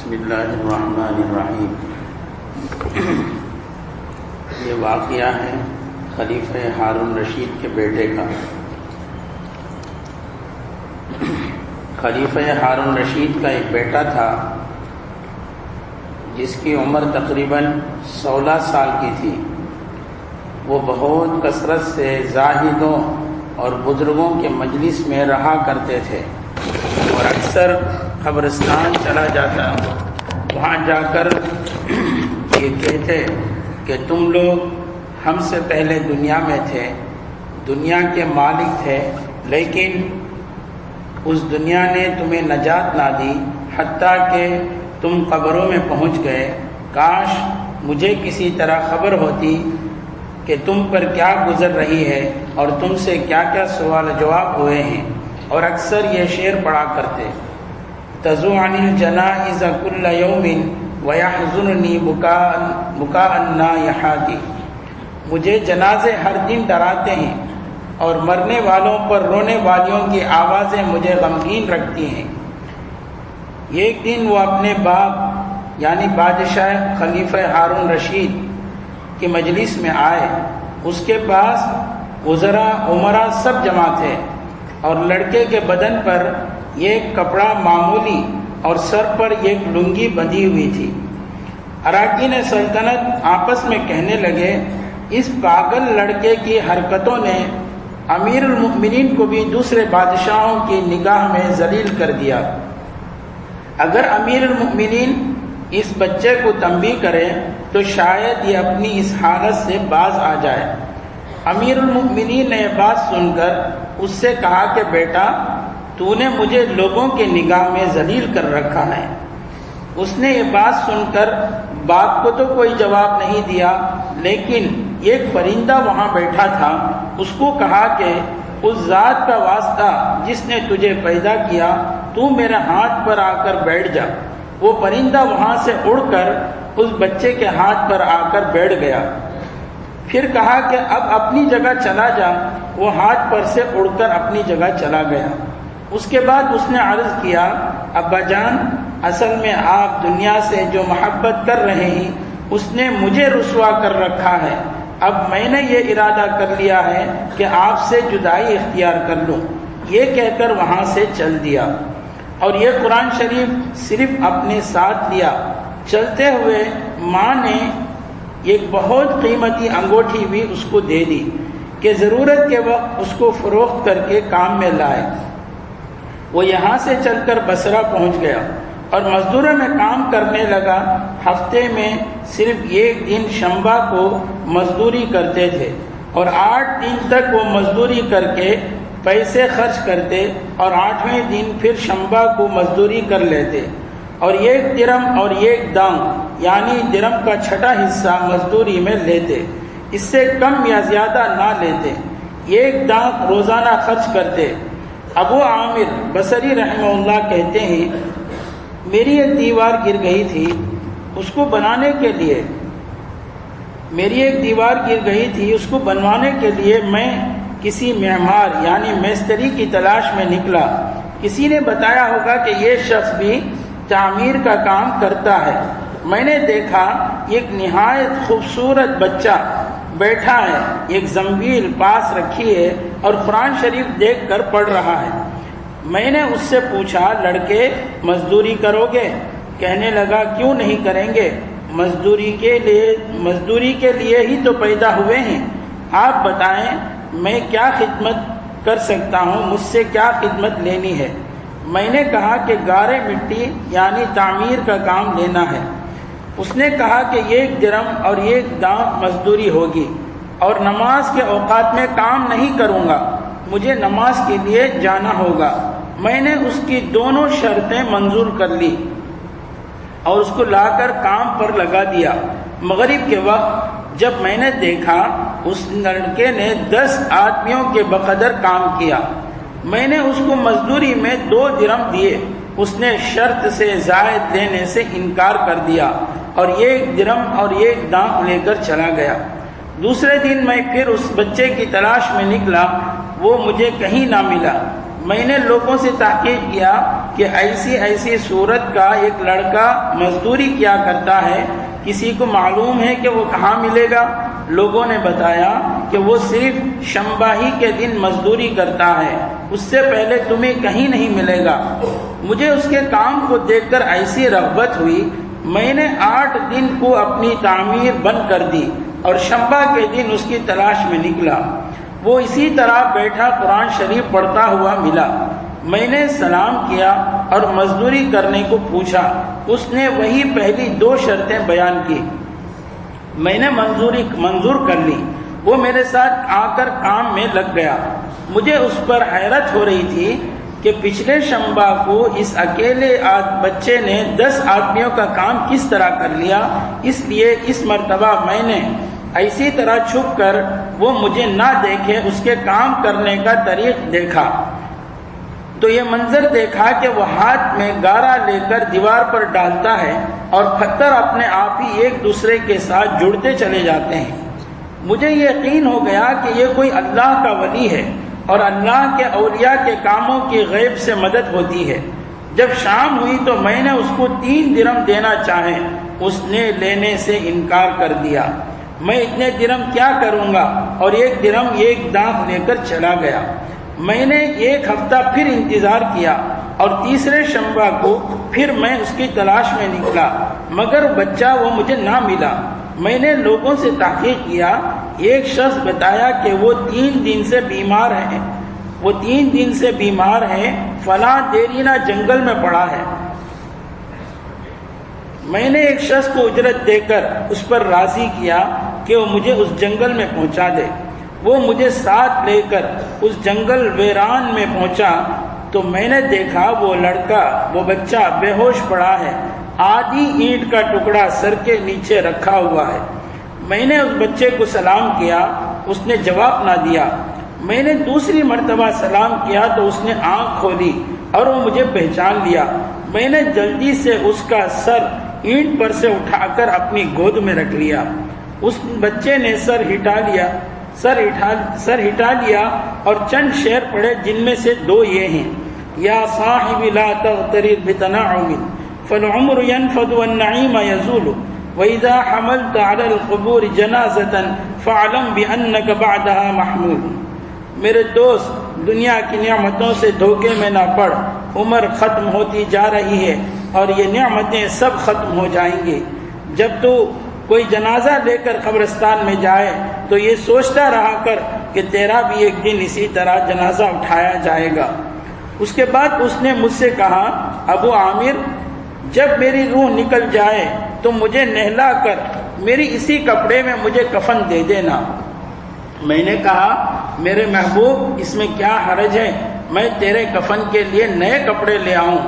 بسم اللہ الرحمن الرحیم۔ یہ واقعہ ہے خلیفہ ہارون رشید کے بیٹے کا۔ خلیفہ ہارون رشید کا ایک بیٹا تھا جس کی عمر تقریباً 16 سال کی تھی۔ وہ بہت کثرت سے زاہدوں اور بزرگوں کے مجلس میں رہا کرتے تھے اور اکثر قبرستان چلا جاتا، وہاں جا کر یہ کہتے کہ تم لوگ ہم سے پہلے دنیا میں تھے، دنیا کے مالک تھے، لیکن اس دنیا نے تمہیں نجات نہ دی حتیٰ کہ تم قبروں میں پہنچ گئے۔ کاش مجھے کسی طرح خبر ہوتی کہ تم پر کیا گزر رہی ہے اور تم سے کیا کیا سوال جواب ہوئے ہیں۔ اور اکثر یہ شعر پڑھا کرتے، تزو عن الجنائز کل یوم ویحزننی بکاء النائحات۔ مجھے جنازے ہر دن ڈراتے ہیں اور مرنے والوں پر رونے والیوں کی آوازیں مجھے غمگین رکھتی ہیں۔ ایک دن وہ اپنے باپ یعنی بادشاہ خلیفہ ہارون رشید کی مجلس میں آئے۔ اس کے پاس وزراء عمراء سب جمع تھے اور لڑکے کے بدن پر ایک کپڑا معمولی اور سر پر ایک لنگی بندھی ہوئی تھی۔ اراکین سلطنت آپس میں کہنے لگے، اس پاگل لڑکے کی حرکتوں نے امیر المؤمنین کو بھی دوسرے بادشاہوں کی نگاہ میں ذلیل کر دیا۔ اگر امیر المؤمنین اس بچے کو تنبیہ کرے تو شاید یہ اپنی اس حالت سے باز آ جائے۔ امیر المؤمنین نے یہ بات سن کر اس سے کہا کہ بیٹا، تو نے مجھے لوگوں کی نگاہ میں ذلیل کر رکھا ہے۔ اس نے یہ بات سن کر باپ کو تو کوئی جواب نہیں دیا، لیکن ایک پرندہ وہاں بیٹھا تھا، اس کو کہا کہ اس ذات کا واسطہ جس نے تجھے پیدا کیا، تو میرے ہاتھ پر آ کر بیٹھ جا۔ وہ پرندہ وہاں سے اڑ کر اس بچے کے ہاتھ پر آ کر بیٹھ گیا۔ پھر کہا کہ اب اپنی جگہ چلا جا۔ وہ ہاتھ پر سے اڑ کر اپنی جگہ چلا گیا۔ اس کے بعد اس نے عرض کیا، ابا جان، اصل میں آپ دنیا سے جو محبت کر رہے ہیں اس نے مجھے رسوا کر رکھا ہے۔ اب میں نے یہ ارادہ کر لیا ہے کہ آپ سے جدائی اختیار کر لوں۔ یہ کہہ کر وہاں سے چل دیا اور یہ قرآن شریف صرف اپنے ساتھ لیا۔ چلتے ہوئے ماں نے ایک بہت قیمتی انگوٹھی بھی اس کو دے دی کہ ضرورت کے وقت اس کو فروخت کر کے کام میں لائے۔ وہ یہاں سے چل کر بصرہ پہنچ گیا اور مزدوروں میں کام کرنے لگا۔ ہفتے میں صرف ایک دن شنبہ کو مزدوری کرتے تھے اور 8 دن تک وہ مزدوری کر کے پیسے خرچ کرتے اور 8ویں دن پھر شنبہ کو مزدوری کر لیتے اور 1 درم اور 1 دانگ یعنی درم کا 6واں حصہ مزدوری میں لیتے، اس سے کم یا زیادہ نہ لیتے۔ 1 دانگ روزانہ خرچ کرتے۔ ابو عامر بصری رحمہ اللہ کہتے ہیں، میری ایک دیوار گر گئی تھی، اس کو بنانے کے لیے بنوانے کے لیے میں کسی معمار یعنی میستری کی تلاش میں نکلا۔ کسی نے بتایا ہوگا کہ یہ شخص بھی تعمیر کا کام کرتا ہے۔ میں نے دیکھا ایک نہایت خوبصورت بچہ بیٹھا ہے، ایک زنبیل پاس رکھی ہے اور قرآن شریف دیکھ کر پڑھ رہا ہے۔ میں نے اس سے پوچھا، لڑکے مزدوری کرو گے؟ کہنے لگا، کیوں نہیں کریں گے، مزدوری کے لیے ہی تو پیدا ہوئے ہیں۔ آپ بتائیں میں کیا خدمت کر سکتا ہوں، مجھ سے کیا خدمت لینی ہے؟ میں نے کہا کہ گارے مٹی یعنی تعمیر کا کام لینا ہے۔ اس نے کہا کہ 1 درم اور 1 دانگ مزدوری ہوگی اور نماز کے اوقات میں کام نہیں کروں گا، مجھے نماز کے لیے جانا ہوگا۔ میں نے اس کی دونوں شرطیں منظور کر لی اور اس کو لا کر کام پر لگا دیا۔ مغرب کے وقت جب میں نے دیکھا اس لڑکے نے 10 آدمیوں کے بقدر کام کیا، میں نے اس کو مزدوری میں 2 درم دیے۔ اس نے شرط سے زائد لینے سے انکار کر دیا اور 1 درم اور 1 دانگ لے کر چلا گیا۔ دوسرے دن میں پھر اس بچے کی تلاش میں نکلا، وہ مجھے کہیں نہ ملا۔ میں نے لوگوں سے تحقیق کیا کہ ایسی ایسی صورت کا ایک لڑکا مزدوری کیا کرتا ہے، کسی کو معلوم ہے کہ وہ کہاں ملے گا؟ لوگوں نے بتایا کہ وہ صرف شنبہ ہی کے دن مزدوری کرتا ہے، اس سے پہلے تمہیں کہیں نہیں ملے گا۔ مجھے اس کے کام کو دیکھ کر ایسی رغبت ہوئی، میں نے 8 دن کو اپنی تعمیر بند کر دی اور شنبہ کے دن اس کی تلاش میں نکلا۔ وہ اسی طرح بیٹھا قرآن شریف پڑھتا ہوا ملا۔ میں نے سلام کیا اور مزدوری کرنے کو پوچھا۔ اس نے وہی پہلی 2 شرطیں بیان کی، میں نے منظور کر لی۔ وہ میرے ساتھ آ کر کام میں لگ گیا۔ مجھے اس پر حیرت ہو رہی تھی کہ پچھلے شنبہ کو اس اکیلے بچے نے 10 آدمیوں کا کام کس طرح کر لیا، اس لیے اس مرتبہ میں نے ایسی طرح چھپ کر وہ مجھے نہ دیکھے اس کے کام کرنے کا طریق دیکھا تو یہ منظر دیکھا کہ وہ ہاتھ میں گارا لے کر دیوار پر ڈالتا ہے اور پتھر اپنے آپ ہی ایک دوسرے کے ساتھ جڑتے چلے جاتے ہیں۔ مجھے یقین ہو گیا کہ یہ کوئی اللہ کا ولی ہے اور اللہ کے اولیاء کے کاموں کی غیب سے مدد ہوتی ہے۔ جب شام ہوئی تو میں نے اس کو 3 درہم دینا چاہے، اس نے لینے سے انکار کر دیا۔ میں اتنے درہم کیا کروں گا، اور 1 درہم 1 دانت لے کر چلا گیا۔ میں نے 1 ہفتہ پھر انتظار کیا اور تیسرے شنبہ کو پھر میں اس کی تلاش میں نکلا، مگر بچہ وہ مجھے نہ ملا۔ میں نے لوگوں سے تحقیق کیا، ایک شخص بتایا کہ وہ 3 دن سے بیمار ہے، فلاں دیرینہ جنگل میں پڑا ہے۔ میں نے ایک شخص کو اجرت دے کر اس پر راضی کیا کہ وہ مجھے اس جنگل میں پہنچا دے۔ وہ مجھے ساتھ لے کر اس جنگل ویران میں پہنچا تو میں نے دیکھا وہ بچہ بے ہوش پڑا ہے، آدھی اینٹ کا ٹکڑا سر کے نیچے رکھا ہوا ہے۔ میں نے اس بچے کو سلام کیا، اس نے جواب نہ دیا۔ میں نے دوسری مرتبہ سلام کیا تو اس نے آنکھ کھولی اور وہ مجھے پہچان لیا۔ میں نے جلدی سے اس کا سر اینٹ پر سے اٹھا کر اپنی گود میں رکھ لیا۔ اس بچے نے سر ہٹا لیا اور چند شعر پڑھے، جن میں سے 2 یہ ہیں: یا صاحب لا تغترر بتنعم فالعمر ينفد والنعيم يزول وإذا حملت على القبور جنازة فاعلم بأنك بعدها محمول۔ میرے دوست، دنیا کی نعمتوں سے دھوکے میں نہ پڑ، عمر ختم ہوتی جا رہی ہے اور یہ نعمتیں سب ختم ہو جائیں گی۔ جب تو کوئی جنازہ لے کر قبرستان میں جائے تو یہ سوچتا رہا کر کہ تیرا بھی ایک دن اسی طرح جنازہ اٹھایا جائے گا۔ اس کے بعد اس نے مجھ سے کہا، ابو عامر، جب میری روح نکل جائے تو مجھے نہلا کر میری اسی کپڑے میں مجھے کفن دے دینا۔ میں نے کہا، میرے محبوب، اس میں کیا حرج ہے، میں تیرے کفن کے لیے نئے کپڑے لے آؤں۔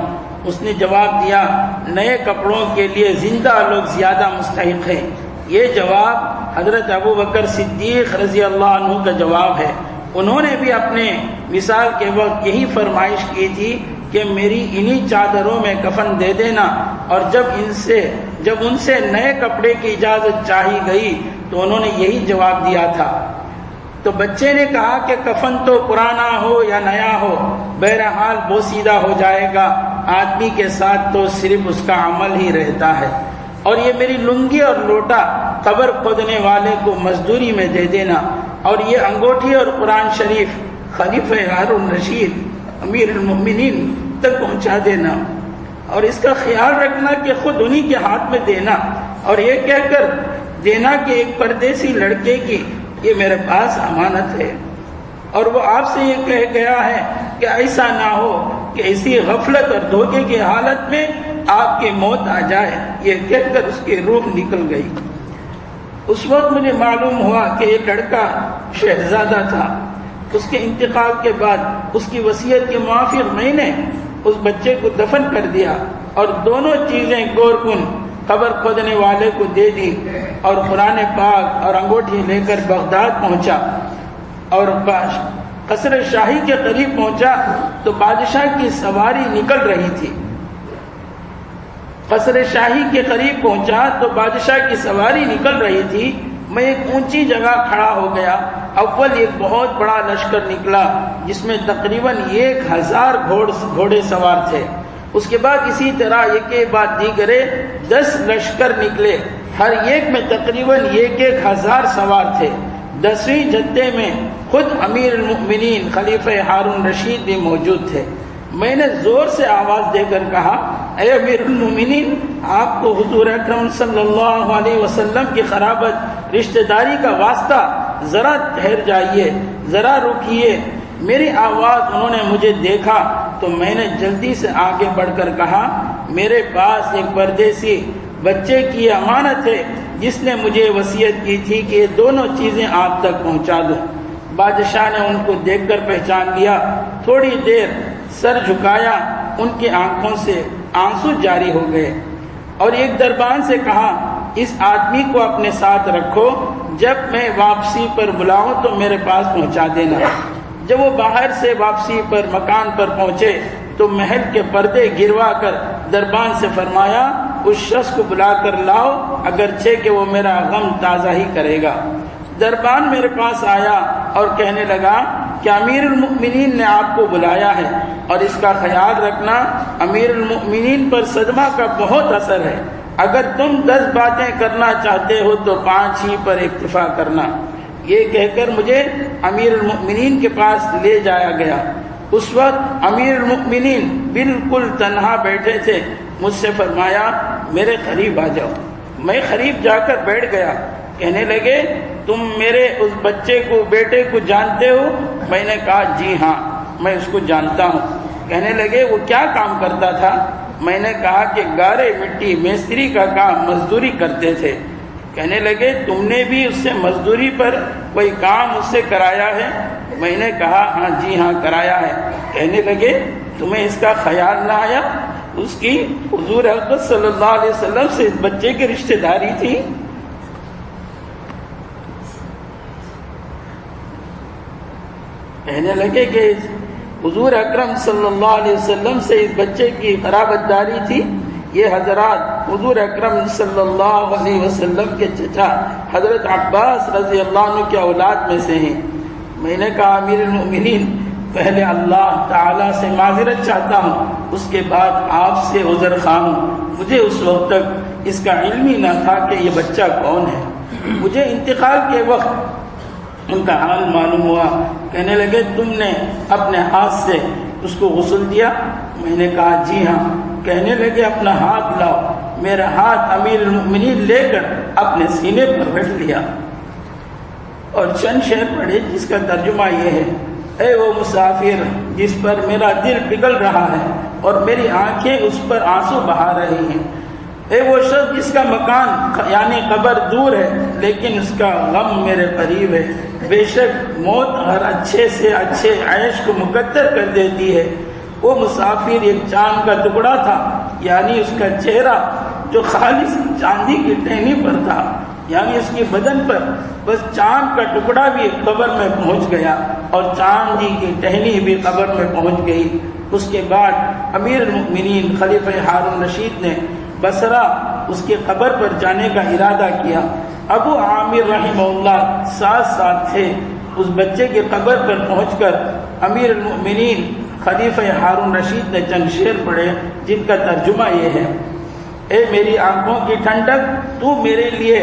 اس نے جواب دیا، نئے کپڑوں کے لیے زندہ لوگ زیادہ مستحق ہیں۔ یہ جواب حضرت ابو بکر صدیق رضی اللہ عنہ کا جواب ہے۔ انہوں نے بھی اپنے مثال کے وقت یہی فرمائش کی تھی کہ میری انہی چادروں میں کفن دے دینا، اور جب ان سے نئے کپڑے کی اجازت چاہی گئی تو انہوں نے یہی جواب دیا تھا۔ تو بچے نے کہا کہ کفن تو پرانا ہو یا نیا ہو، بہرحال بوسیدہ ہو جائے گا، آدمی کے ساتھ تو صرف اس کا عمل ہی رہتا ہے، اور یہ میری لنگی اور لوٹا قبر کھودنے والے کو مزدوری میں دے دینا، اور یہ انگوٹھی اور قرآن شریف خلیفہ ہارون رشید امیر المؤمنین تک پہنچا دینا، اور اس کا خیال رکھنا کہ خود انہی کے ہاتھ میں دینا، اور یہ کہہ کر دینا کہ ایک پردیسی لڑکے کی یہ میرے پاس امانت ہے، اور وہ آپ سے یہ کہہ گیا ہے کہ ایسا نہ ہو کہ اسی غفلت اور دھوکے کی حالت میں آپ کی موت آ جائے۔ یہ کہہ کر اس کی روح نکل گئی۔ اس وقت مجھے معلوم ہوا کہ یہ لڑکا شہزادہ تھا۔ اس کے انتقال کے بعد اس کی وصیت کے موافق میں نے اس بچے کو دفن کر دیا اور دونوں چیزیں گور کن قبر کھودنے والے کو دے دی، اور قرآن پاک اور انگوٹھی لے کر بغداد پہنچا، اور قصر شاہی کے قریب پہنچا تو بادشاہ کی سواری نکل رہی تھی۔ قصر شاہی کے قریب پہنچا تو بادشاہ کی سواری نکل رہی تھی۔ میں ایک اونچی جگہ کھڑا ہو گیا۔ اول ایک بہت بڑا لشکر نکلا جس میں تقریباً 1000 گھوڑے سوار تھے۔ اس کے بعد اسی طرح ایک ایک بعد دیگرے 10 لشکر نکلے، ہر ایک میں تقریباً 1,000 سوار تھے۔ 10ویں جتھے میں خود امیر المؤمنین خلیفہ ہارون رشید بھی موجود تھے۔ میں نے زور سے آواز دے کر کہا، اے امیر المؤمنین، آپ کو حضور اکرم صلی اللہ علیہ وسلم کی قرابت رشتہ داری کا واسطہ، ذرا ٹھہر جائیے، ذرا رکیے۔ میری آواز انہوں نے مجھے دیکھا تو میں نے جلدی سے آگے بڑھ کر کہا، میرے پاس ایک پردیسی بچے کی امانت ہے جس نے مجھے وصیت کی تھی کہ یہ دونوں چیزیں آپ تک پہنچا دوں۔ بادشاہ نے ان کو دیکھ کر پہچان لیا، تھوڑی دیر سر جھکایا، ان کی آنکھوں سے آنسو جاری ہو گئے، اور ایک دربان سے کہا، اس آدمی کو اپنے ساتھ رکھو، جب میں واپسی پر بلاؤں تو میرے پاس پہنچا دینا۔ جب وہ باہر سے واپسی پر مکان پر پہنچے تو محل کے پردے گروا کر دربان سے فرمایا، اس شخص کو بلا کر لاؤ، اگرچہ کہ وہ میرا غم تازہ ہی کرے گا۔ دربان میرے پاس آیا اور کہنے لگا کہ امیر المؤمنین نے آپ کو بلایا ہے، اور اس کا خیال رکھنا، امیر المؤمنین پر صدمہ کا بہت اثر ہے، اگر تم 10 باتیں کرنا چاہتے ہو تو 5 ہی پر اکتفا کرنا۔ یہ کہہ کر مجھے امیر المؤمنین کے پاس لے جایا گیا۔ اس وقت امیر المؤمنین بالکل تنہا بیٹھے تھے۔ مجھ سے فرمایا، میرے قریب آ جاؤ۔ میں قریب جا کر بیٹھ گیا۔ کہنے لگے، تم میرے اس بچے کو، بیٹے کو جانتے ہو؟ میں نے کہا، جی ہاں، میں اس کو جانتا ہوں۔ کہنے لگے، وہ کیا کام کرتا تھا؟ میں نے کہا کہ گارے مٹی مستری کا کام، مزدوری کرتے تھے۔ کہنے لگے، تم نے بھی اس سے مزدوری پر کوئی کام اس سے کرایا ہے؟ میں نے کہا، ہاں جی ہاں، کرایا ہے۔ کہنے لگے، تمہیں اس کا خیال نہ آیا؟ اس کی حضور اکرم صلی اللہ علیہ وسلم سے اس بچے کی رشتہ داری تھی۔ کہنے لگے کہ حضور اکرم صلی اللہ علیہ وسلم سے اس بچے کی قرابت داری تھی۔ یہ حضرات حضور اکرم صلی اللہ علیہ وسلم کے چچا حضرت عباس رضی اللہ عنہ کے اولاد میں سے ہیں۔ میں نے کہا، امیر المؤمنین، پہلے اللہ تعالیٰ سے معذرت چاہتا ہوں، اس کے بعد آپ سے عذر خواہ ہوں۔ مجھے اس وقت تک اس کا علم ہی نہ تھا کہ یہ بچہ کون ہے۔ مجھے انتقال کے وقت ان کا حال معلوم ہوا۔ کہنے لگے، تم نے اپنے ہاتھ سے اس کو غسل دیا؟ میں نے کہا، جی ہاں۔ کہنے لگے، اپنا ہاتھ لاؤ۔ میرا ہاتھ امیر المؤمنین لے کر اپنے سینے پر رکھ لیا اور چند شعر پڑھے جس کا ترجمہ یہ ہے، اے وہ مسافر جس پر میرا دل پگھل رہا ہے اور میری آنکھیں اس پر آنسو بہا رہی ہیں، اے وہ شخص جس کا مکان یعنی قبر دور ہے لیکن اس کا غم میرے قریب ہے، بے شک موت ہر اچھے سے اچھے عیش کو مقدر کر دیتی ہے۔ وہ مسافر ایک چاند کا ٹکڑا تھا، یعنی اس کا چہرہ جو خالص چاندی کی ٹہنی پر تھا، یعنی اس کی بدن پر بس چاند کا ٹکڑا بھی قبر میں پہنچ گیا اور چاندی کی ٹہنی بھی قبر میں پہنچ گئی۔ اس کے بعد امیر المؤمنین خلیفہ ہارون رشید نے بصرہ اس کے قبر پر جانے کا ارادہ کیا۔ ابو عامر رحمہ اللہ ساتھ تھے۔ اس بچے کے قبر پر پہنچ کر امیر المؤمنین خلیفہ ہارون رشید نے چند شعر پڑھے جن کا ترجمہ یہ ہے، اے میری آنکھوں کی ٹھنڈک، تو میرے لیے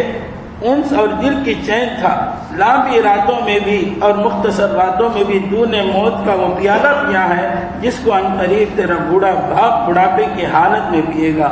انس اور دل کی چین تھا، لمبی راتوں میں بھی اور مختصر راتوں میں بھی تو نے موت کا وہ پیالہ پیا ہے جس کو عنقریب تیرا بوڑھا باپ بڑھاپے کی حالت میں پیے گا،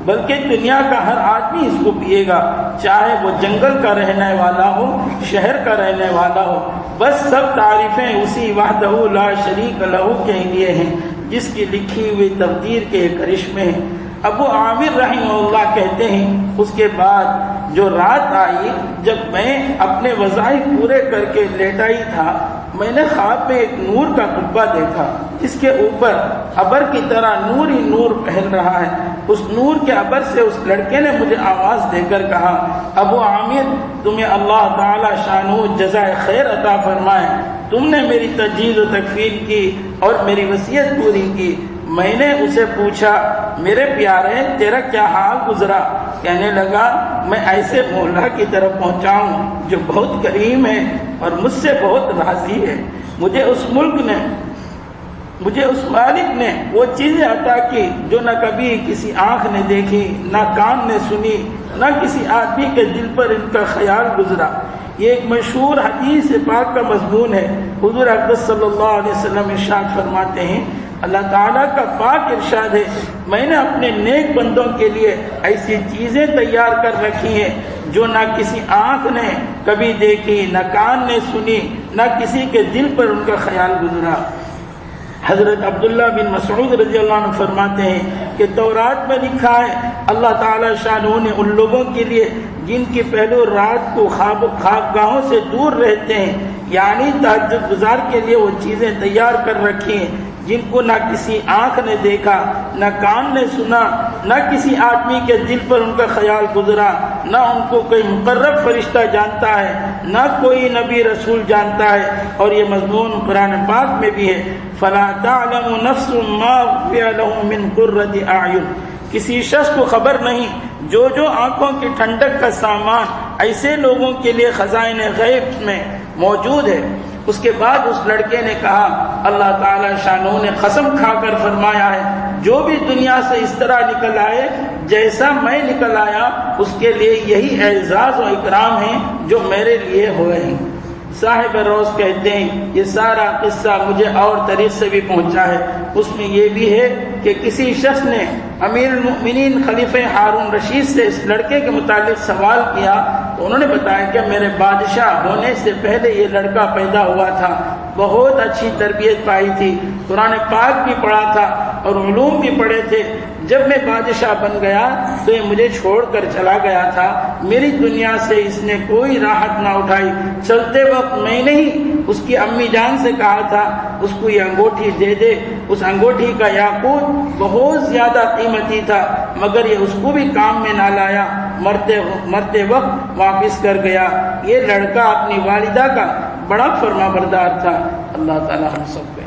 بلکہ دنیا کا ہر آدمی اس کو پیے گا، چاہے وہ جنگل کا رہنے والا ہو، شہر کا رہنے والا ہو، بس سب تعریفیں اسی وحدہ لا شریک لہ کے لیے ہیں جس کی لکھی ہوئی تقدیر کے کرشمے ہیں۔ ابو عامر رحمہ اللہ کہتے ہیں، اس کے بعد جو رات آئی جب میں اپنے وظائف پورے کر کے لیٹائی تھا، میں نے خواب میں ایک نور کا قبہ دیکھا، اس کے اوپر ابر کی طرح نور ہی نور پھیل رہا ہے۔ اس نور کے ابر سے اس لڑکے نے مجھے آواز دے کر کہا، ابو عامر، تمہیں اللہ تعالی شانہ جزائے خیر عطا فرمائے، تم نے میری تجہیز و تکفین کی اور میری وصیت پوری کی۔ میں نے اسے پوچھا، میرے پیارے تیرا کیا حال گزرا؟ کہنے لگا، میں ایسے مولا کی طرف پہنچا ہوں جو بہت کریم ہے اور مجھ سے بہت راضی ہے۔ مجھے اس ملک نے مجھے اس مالک نے وہ چیزیں عطا کی جو نہ کبھی کسی آنکھ نے دیکھی، نہ کان نے سنی، نہ کسی آدمی کے دل پر ان کا خیال گزرا۔ یہ ایک مشہور حدیث پاک کا مضمون ہے۔ حضور اقدس صلی اللہ علیہ وسلم ارشاد فرماتے ہیں، اللہ تعالیٰ کا پاک ارشاد ہے، میں نے اپنے نیک بندوں کے لیے ایسی چیزیں تیار کر رکھی ہیں جو نہ کسی آنکھ نے کبھی دیکھی، نہ کان نے سنی، نہ کسی کے دل پر ان کا خیال گزرا۔ حضرت عبداللہ بن مسعود رضی اللہ عنہ فرماتے ہیں کہ تورات میں لکھا ہے، اللہ تعالیٰ شانہ نے ان لوگوں کے لیے جن کے پہلو رات کو خوابگاہوں سے دور رہتے ہیں، یعنی تہجد گزار کے لیے وہ چیزیں تیار کر رکھی ہیں جن کو نہ کسی آنکھ نے دیکھا، نہ کان نے سنا، نہ کسی آدمی کے دل پر ان کا خیال گزرا، نہ ان کو کوئی مقرب فرشتہ جانتا ہے، نہ کوئی نبی رسول جانتا ہے۔ اور یہ مضمون قرآن پاک میں بھی ہے، فَلَا تَعْلَمُ نَفْسٌ مَّا أُخْفِيَ لَهُم مِّن قُرَّةِ أَعْيُنٍ، کسی شخص کو خبر نہیں جو آنکھوں کی ٹھنڈک کا سامان ایسے لوگوں کے لیے خزائن غیب میں موجود ہے۔ اس کے بعد اس لڑکے نے کہا، اللہ تعالیٰ شانہ نے قسم کھا کر فرمایا ہے، جو بھی دنیا سے اس طرح نکل آئے جیسا میں نکل آیا، اس کے لیے یہی اعزاز و اکرام ہیں جو میرے لیے ہوئے ہیں۔ صاحب روز کہتے ہیں، یہ سارا قصہ مجھے اور طریق سے بھی پہنچا ہے۔ اس میں یہ بھی ہے کہ کسی شخص نے امیر المؤمنین خلیفہ ہارون رشید سے اس لڑکے کے متعلق سوال کیا تو انہوں نے بتایا کہ میرے بادشاہ ہونے سے پہلے یہ لڑکا پیدا ہوا تھا، بہت اچھی تربیت پائی تھی، قرآن پاک بھی پڑھا تھا اور علوم بھی پڑھے تھے۔ جب میں بادشاہ بن گیا تو یہ مجھے چھوڑ کر چلا گیا تھا، میری دنیا سے اس نے کوئی راحت نہ اٹھائی۔ چلتے وقت میں نے ہی اس کی امی جان سے کہا تھا اس کو یہ انگوٹھی دے دے۔ اس انگوٹھی کا یاقوت بہت زیادہ قیمتی تھا، مگر یہ اس کو بھی کام میں نہ لایا، مرتے وقت واپس کر گیا۔ یہ لڑکا اپنی والدہ کا بڑا فرما بردار تھا۔ اللہ تعالیٰ ہم سب